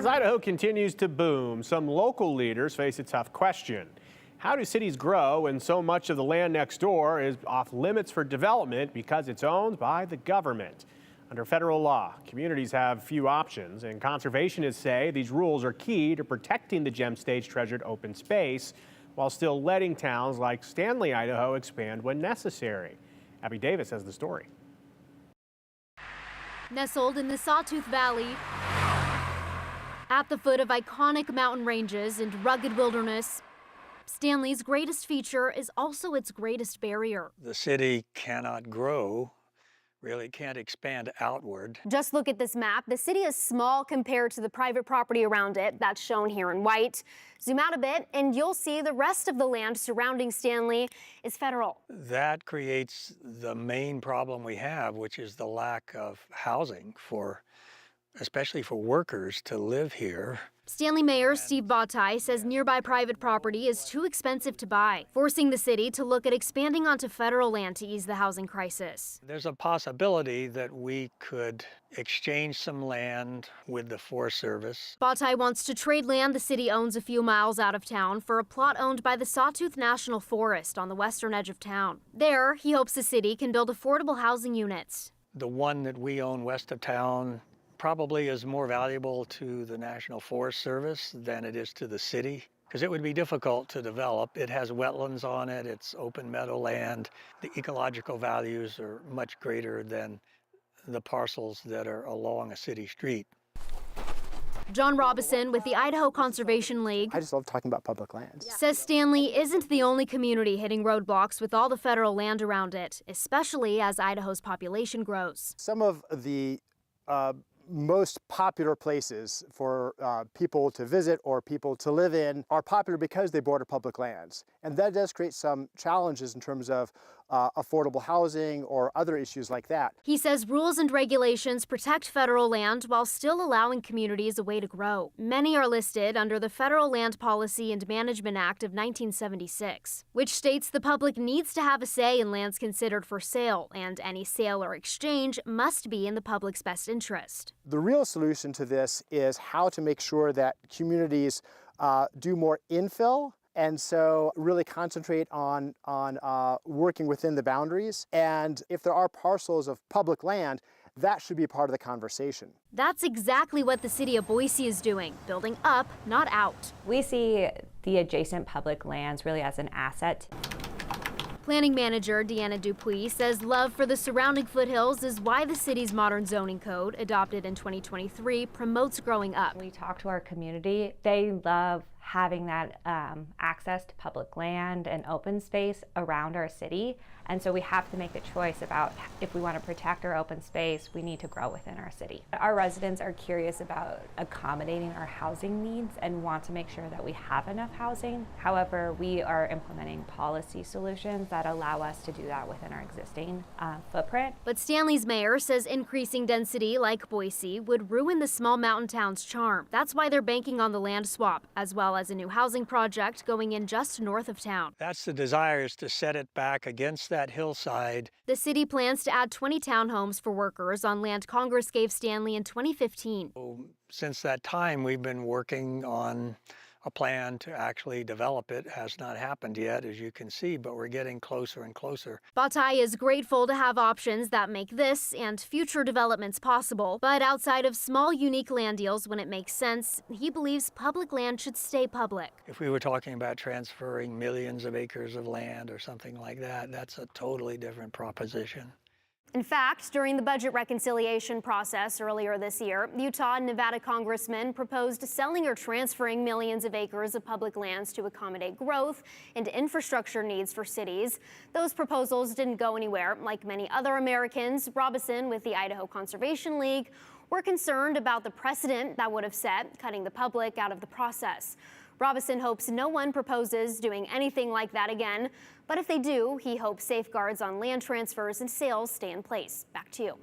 As Idaho continues to boom, some local leaders face a tough question. How do cities grow when so much of the land next door is off limits for development because it's owned by the government? Under federal law, communities have few options, and conservationists say these rules are key to protecting the gem state's treasured open space while still letting towns like Stanley, Idaho expand when necessary. Abby Davis has the story. Nestled in the Sawtooth Valley, at the foot of iconic mountain ranges and rugged wilderness, Stanley's greatest feature is also its greatest barrier. The city cannot grow, really can't expand outward. Just look at this map. The city is small compared to the private property around it. That's shown here in white. Zoom out a bit and you'll see the rest of the land surrounding Stanley is federal. That creates the main problem we have, which is the lack of housing especially for workers to live here. Stanley Mayor Steve Bottai says nearby private property is too expensive to buy, forcing the city to look at expanding onto federal land to ease the housing crisis. There's a possibility that we could exchange some land with the Forest Service. Bottai wants to trade land the city owns a few miles out of town for a plot owned by the Sawtooth National Forest on the western edge of town. There, he hopes the city can build affordable housing units. The one that we own west of town probably is more valuable to the National Forest Service than it is to the city, because it would be difficult to develop. It has wetlands on it, it's open meadowland. The ecological values are much greater than the parcels that are along a city street. John Robison with the Idaho Conservation League, I just love talking about public lands. Says Stanley isn't the only community hitting roadblocks with all the federal land around it, especially as Idaho's population grows. Some of the most popular places for people to visit or people to live in are popular because they border public lands. And that does create some challenges in terms of affordable housing or other issues like that. He says rules and regulations protect federal land while still allowing communities a way to grow. Many are listed under the Federal Land Policy and Management Act of 1976, which states the public needs to have a say in lands considered for sale, and any sale or exchange must be in the public's best interest. The real solution to this is how to make sure that communities do more infill, and so really concentrate on working within the boundaries. And if there are parcels of public land, that should be part of the conversation. That's exactly what the city of Boise is doing, building up, not out. We see the adjacent public lands really as an asset. Planning manager Deanna Dupuis says love for the surrounding foothills is why the city's modern zoning code, adopted in 2023, promotes growing up. We talk to our community. They love having that access to public land and open space around our city. And so we have to make a choice about if we want to protect our open space, we need to grow within our city. Our residents are curious about accommodating our housing needs and want to make sure that we have enough housing. However, we are implementing policy solutions that allow us to do that within our existing footprint. But Stanley's mayor says increasing density like Boise would ruin the small mountain town's charm. That's why they're banking on the land swap, as well as a new housing project going in just north of town. That's the desire, is to set it back against that hillside. The city plans to add 20 townhomes for workers on land Congress gave Stanley in 2015. Since that time, we've been working on a plan to actually develop it. Has not happened yet, as you can see, but we're getting closer and closer. Bottai is grateful to have options that make this and future developments possible. But outside of small, unique land deals when it makes sense, he believes public land should stay public. If we were talking about transferring millions of acres of land or something like that, that's a totally different proposition. In fact, during the budget reconciliation process earlier this year, Utah and Nevada congressmen proposed selling or transferring millions of acres of public lands to accommodate growth and infrastructure needs for cities. Those proposals didn't go anywhere. Like many other Americans, Robison with the Idaho Conservation League were concerned about the precedent that would have set, cutting the public out of the process. Robison hopes no one proposes doing anything like that again, but if they do, he hopes safeguards on land transfers and sales stay in place. Back to you.